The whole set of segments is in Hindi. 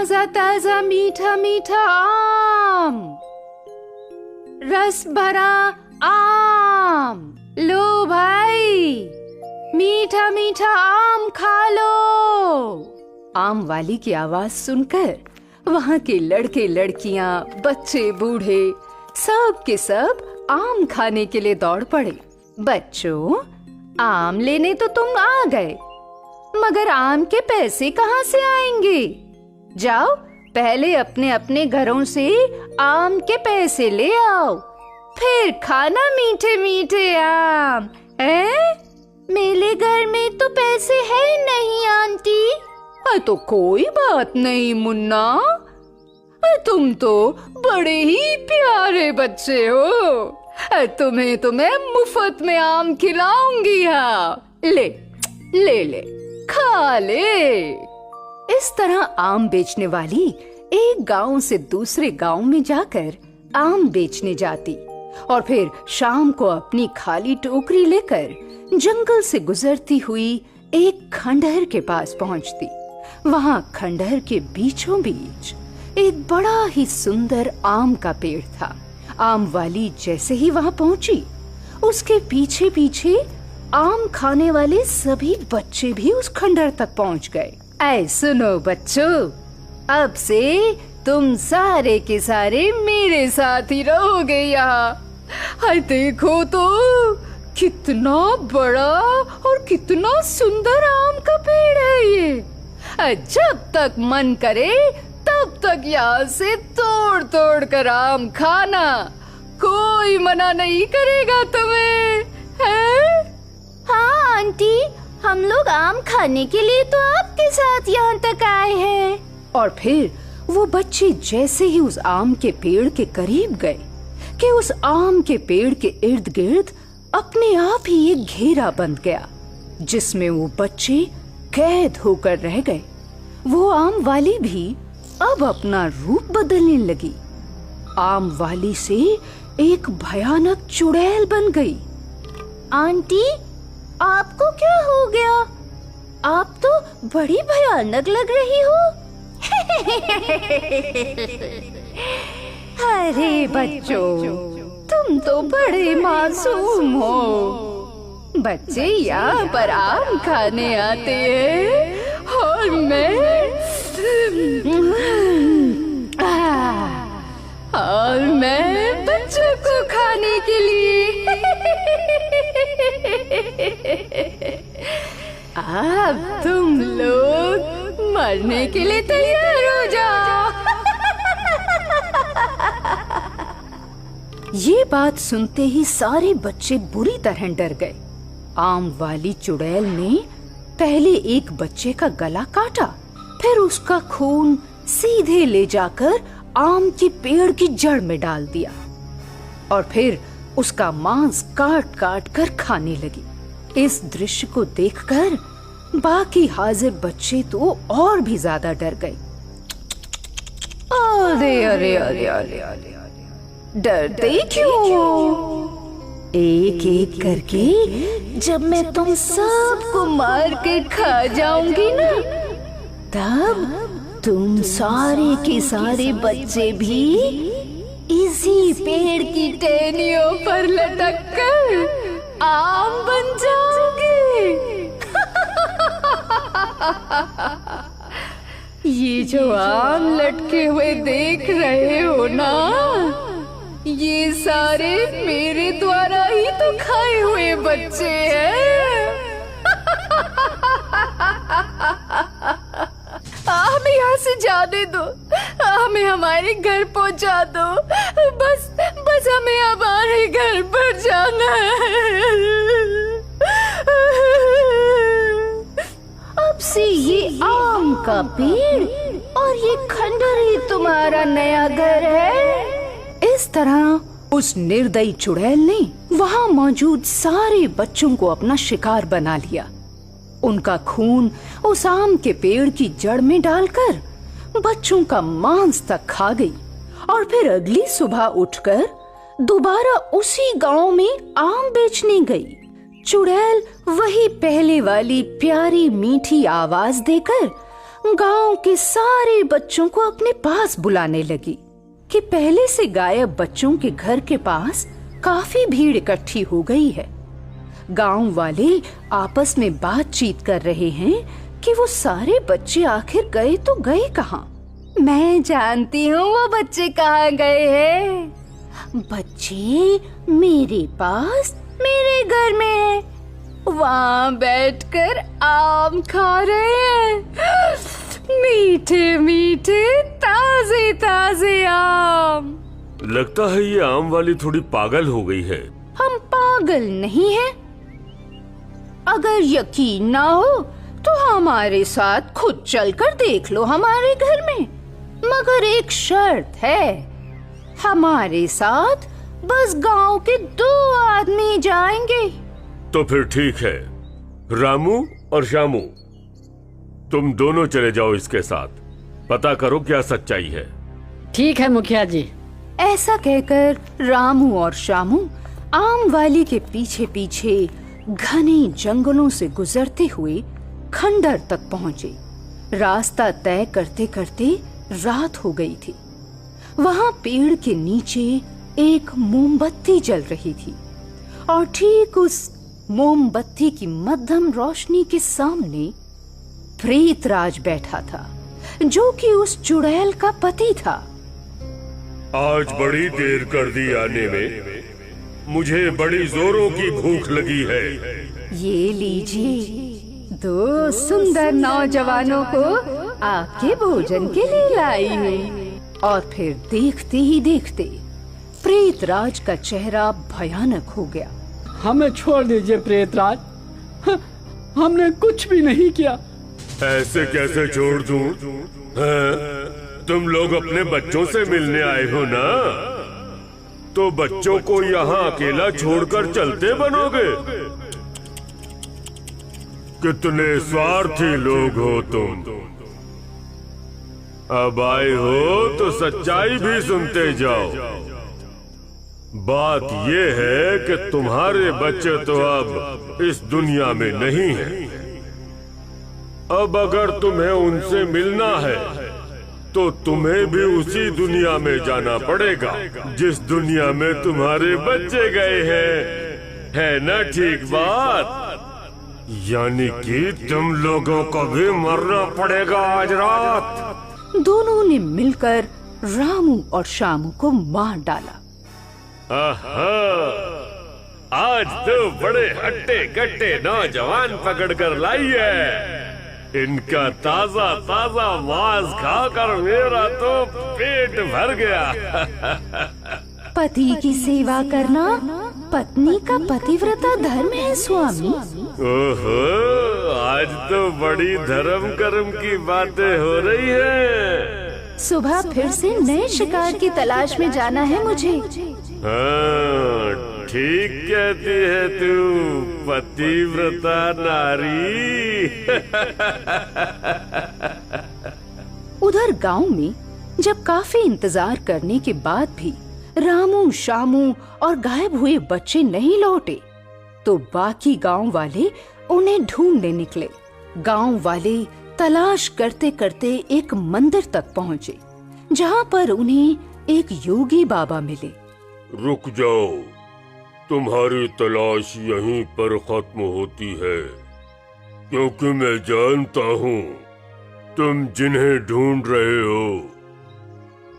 ताजा ताजा मीठा मीठा आम, रस भरा आम। लो भाई, मीठा मीठा आम खा लो। आम वाली की आवाज सुनकर वहाँ के लड़के लड़कियाँ, बच्चे बूढ़े सब के सब आम खाने के लिए दौड़ पड़े। बच्चों, आम लेने तो तुम आ गए, मगर आम के पैसे कहाँ से आएंगे? जाओ, पहले अपने अपने घरों से आम के पैसे ले आओ, फिर खाना मीठे मीठे आम। मेरे घर में तो पैसे है नहीं आंटी। तो कोई बात नहीं मुन्ना, तुम तो बड़े ही प्यारे बच्चे हो। तुम्हें तो मैं मुफ्त में आम खिलाऊंगी। हाँ, ले ले ले, खा ले। इस तरह आम बेचने वाली एक गांव से दूसरे गांव में जाकर आम बेचने जाती और फिर शाम को अपनी खाली टोकरी लेकर जंगल से गुजरती हुई एक खंडहर के पास पहुंचती। वहां खंडहर के बीचों बीच एक बड़ा ही सुंदर आम का पेड़ था। आम वाली जैसे ही वहां पहुंची, उसके पीछे पीछे आम खाने वाले सभी बच्चे भी उस खंडहर तक पहुंच गए। ऐ सुनो बच्चों, अब से तुम सारे के सारे मेरे साथ ही रहोगे यहाँ। देखो तो कितना बड़ा और कितना सुंदर आम का पेड़ है ये। जब तक मन करे तब तक यहाँ से तोड़ तोड़ कर आम खाना, कोई मना नहीं करेगा तुम्हें, है? हाँ आंटी, हम लोग आम खाने के लिए तो आपके साथ यहाँ तक आए हैं। और फिर वो बच्चे जैसे ही उस आम के पेड़ के करीब गए कि उस आम के पेड़ के इर्द गिर्द अपने आप ही एक घेरा बंध गया, जिसमें वो बच्चे कैद होकर रह गए। वो आम वाली भी अब अपना रूप बदलने लगी। आम वाली से एक भयानक चुड़ैल बन गई। आंटी, आपको क्या हो गया? आप तो बड़ी भयानक लग रही हो। अरे बच्चों, तुम तो बड़े मासूम हो। बच्चे यहाँ पर आम खाने आते हैं और मैं बच्चों को खाने के लिए। अब तुम लोग मरने के लिए तैयार हो जाओ। ये बात सुनते ही सारे बच्चे बुरी तरह डर गए। आम वाली चुड़ैल ने पहले एक बच्चे का गला काटा, फिर उसका खून सीधे ले जाकर आम के पेड़ की जड़ में डाल दिया और फिर उसका मांस काट काट कर खाने लगी। इस दृश्य को देखकर बाकी हाजिर बच्चे तो और भी ज्यादा डर गए। अरे अरे अरे अरे अरे, डरते क्यों? एक एक करके जब मैं तुम सबको मार के खा जाऊंगी ना, तब तुम सारे के सारे बच्चे भी इसी पेड़ की टहनियों पर लटक कर आम बन जाओगे। ये जो आम लटके हुए देख रहे हो ना, ये सारे मेरे द्वारा ही तो खाए हुए बच्चे हैं। हमें यहाँ से जाने दो, हमें हमारे घर पहुँचा दो। बस बस हमें हमारे घर पर जाना है। अब से ये आम का पेड़ और ये खंडहर ही तुम्हारा नया घर है। इस तरह उस निर्दयी चुड़ैल ने वहाँ मौजूद सारे बच्चों को अपना शिकार बना लिया। उनका खून उस आम के पेड़ की जड़ में डालकर बच्चों का मांस तक खा गई और फिर अगली सुबह उठकर दोबारा उसी गांव में आम बेचने गई। चुड़ैल वही पहले वाली प्यारी मीठी आवाज देकर गांव के सारे बच्चों को अपने पास बुलाने लगी कि पहले से गायब बच्चों के घर के पास काफी भीड़ इकट्ठी हो गई है। गांव वाले आपस में बातचीत कर रहे हैं कि वो सारे बच्चे आखिर गए तो गए कहाँ। मैं जानती हूँ वो बच्चे कहाँ गए हैं। बच्चे मेरे पास मेरे घर में है, वहाँ बैठकर आम खा रहे हैं, मीठे मीठे ताजे ताजे आम। लगता है ये आम वाली थोड़ी पागल हो गई है। हम पागल नहीं हैं। अगर यकीन ना हो तो हमारे साथ खुद चलकर देख लो हमारे घर में, मगर एक शर्त है, हमारे साथ बस गांव के 2 आदमी जाएंगे। तो फिर ठीक है, रामू और श्यामू, तुम दोनों चले जाओ इसके साथ, पता करो क्या सच्चाई है। ठीक है मुखिया जी। ऐसा कहकर रामू और श्यामू आम वाली के पीछे पीछे घने जंगलों से गुजरते हुए खंडर तक पहुंचे। रास्ता तय करते करते रात हो गई थी। वहां पेड़ के नीचे एक मोमबत्ती जल रही थी और ठीक उस मोमबत्ती की मध्यम रोशनी के सामने प्रेतराज बैठा था, जो कि उस चुड़ैल का पति था। आज बड़ी देर कर दी आने में, मुझे बड़ी जोरों की भूख लगी है। ये लीजिए, 2 सुंदर नौजवानों को आपके भोजन के लिए लाई हूँ। और फिर देखते ही देखते प्रेतराज का चेहरा भयानक हो गया। हमें छोड़ दीजिए प्रेतराज, हमने कुछ भी नहीं किया। ऐसे कैसे छोड़ दूं? तुम लोग अपने बच्चों से मिलने आए हो ना, तो बच्चों को यहाँ अकेला छोड़कर चलते बनोगे? कितने स्वार्थी लोग हो तुम। अब आए हो तो सच्चाई भी सुनते जाओ। बात ये है कि तुम्हारे बच्चे तो अब इस दुनिया में नहीं हैं। अब अगर तुम्हें उनसे मिलना है तो तुम्हें भी उसी दुनिया में जाना पड़ेगा जिस दुनिया में तुम्हारे बच्चे गए हैं। है ना ठीक बात? यानी कि तुम लोगों को भी मरना पड़ेगा आज रात। दोनों ने मिलकर रामू और श्यामू को मार डाला। आज तो बड़े हट्टे कट्टे नौजवान पकड़ कर लाई है। इनका ताजा ताजा मांस खाकर मेरा तो पेट भर गया। पति की सेवा करना पत्नी का पतिव्रता धर्म है स्वामी। ओहो, आज तो बड़ी धर्म कर्म की बातें हो रही है। सुबह फिर से नए शिकार की तलाश में जाना है मुझे। हाँ, ठीक कहती है तू पतिव्रता नारी। उधर गांव में जब काफी इंतजार करने के बाद भी रामू, श्यामू और गायब हुए बच्चे नहीं लौटे, तो बाकी गांव वाले उन्हें ढूंढने निकले। गांव वाले तलाश करते करते एक मंदिर तक पहुँचे, जहाँ पर उन्हें एक योगी बाबा मिले। रुक जाओ, तुम्हारी तलाश यहीं पर खत्म होती है, क्योंकि मैं जानता हूँ तुम जिन्हें ढूंढ रहे हो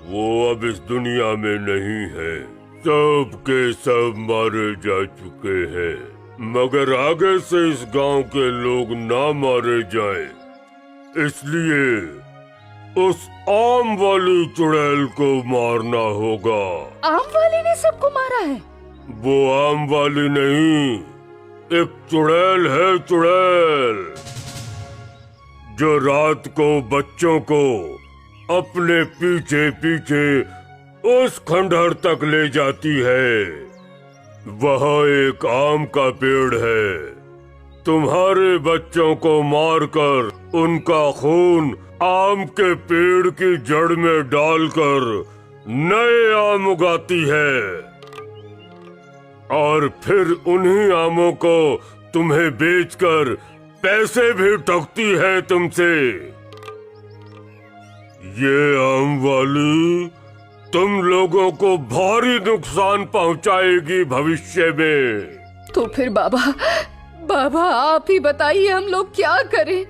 वो अब इस दुनिया में नहीं है। सब के सब मारे जा चुके हैं, मगर आगे से इस गांव के लोग ना मारे जाएं, इसलिए उस आम वाली चुड़ैल को मारना होगा। आम वाली ने सबको मारा है? वो आम वाली नहीं, एक चुड़ैल है, चुड़ैल, जो रात को बच्चों को अपने पीछे पीछे उस खंडहर तक ले जाती है। वहाँ एक आम का पेड़ है। तुम्हारे बच्चों को मारकर उनका खून आम के पेड़ की जड़ में डालकर नए आम उगाती है और फिर उन्हीं आमों को तुम्हें बेचकर पैसे भी ठगती है तुमसे। ये आम वाली तुम लोगों को भारी नुकसान पहुंचाएगी भविष्य में। तो फिर बाबा बाबा आप ही बताइए हम लोग क्या करें?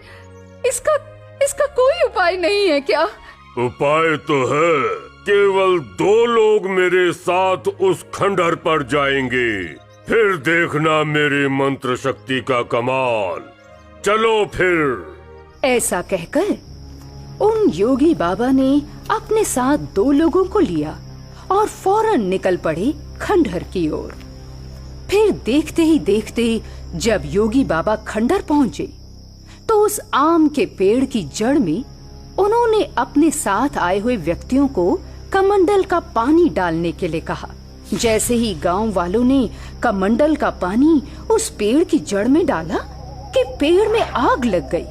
इसका कोई उपाय नहीं है क्या? उपाय तो है, केवल 2 लोग मेरे साथ उस खंडहर पर जाएंगे, फिर देखना मेरी मंत्र शक्ति का कमाल। चलो फिर। ऐसा कहकर उन योगी बाबा ने अपने साथ 2 लोगों को लिया और फौरन निकल पड़े खंडहर की ओर। फिर देखते ही देखते जब योगी बाबा खंडहर पहुंचे तो उस आम के पेड़ की जड़ में उन्होंने अपने साथ आए हुए व्यक्तियों को कमंडल का पानी डालने के लिए कहा। जैसे ही गांव वालों ने कमंडल का पानी उस पेड़ की जड़ में डाला कि पेड़ में आग लग गई।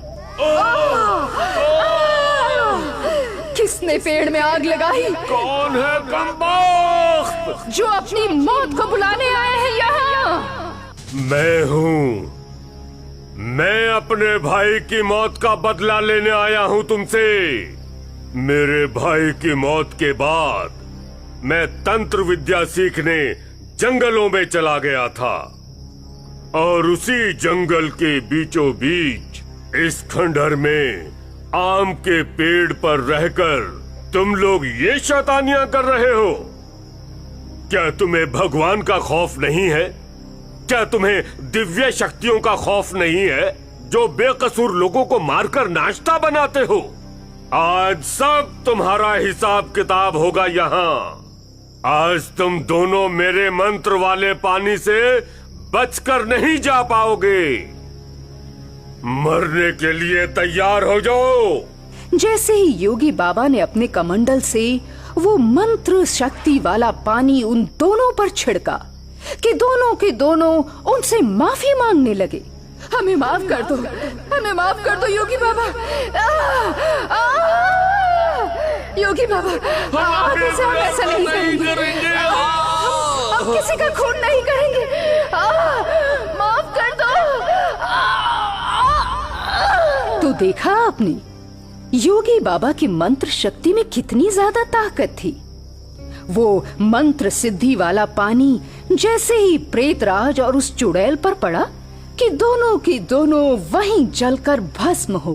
किसने पेड़ में आग लगाई? कौन है कमबख्त जो अपनी मौत को बुलाने आए हैं यहाँ? मैं हूँ। मैं अपने भाई की मौत का बदला लेने आया हूँ तुमसे। मेरे भाई की मौत के बाद मैं तंत्र विद्या सीखने जंगलों में चला गया था और उसी जंगल के बीचों बीच इस खंडहर में आम के पेड़ पर रहकर तुम लोग ये शैतानियां कर रहे हो। क्या तुम्हें भगवान का खौफ नहीं है? क्या तुम्हें दिव्य शक्तियों का खौफ नहीं है जो बेकसूर लोगों को मारकर नाश्ता बनाते हो? आज सब तुम्हारा हिसाब किताब होगा यहाँ। आज तुम दोनों मेरे मंत्र वाले पानी से बचकर नहीं जा पाओगे। मरने के लिए तैयार हो जाओ। जैसे ही योगी बाबा ने अपने कमंडल से वो मंत्र शक्ति वाला पानी उन दोनों पर छिड़का कि दोनों के दोनों उनसे माफी मांगने लगे। हमें माफ कर दो, हमें माफ कर दो योगी बाबा। योगी बाबा आगे से हम ऐसा नहीं करेंगे। हम किसी का खून नहीं करेंगे। माफ कर दो। तो देखा आपने योगी बाबा की मंत्र शक्ति में कितनी ज्यादा ताकत थी। वो मंत्र सिद्धि वाला पानी जैसे ही प्रेतराज और उस चुड़ैल पर पड़ा कि दोनों की दोनों वहीं जलकर भस्म हो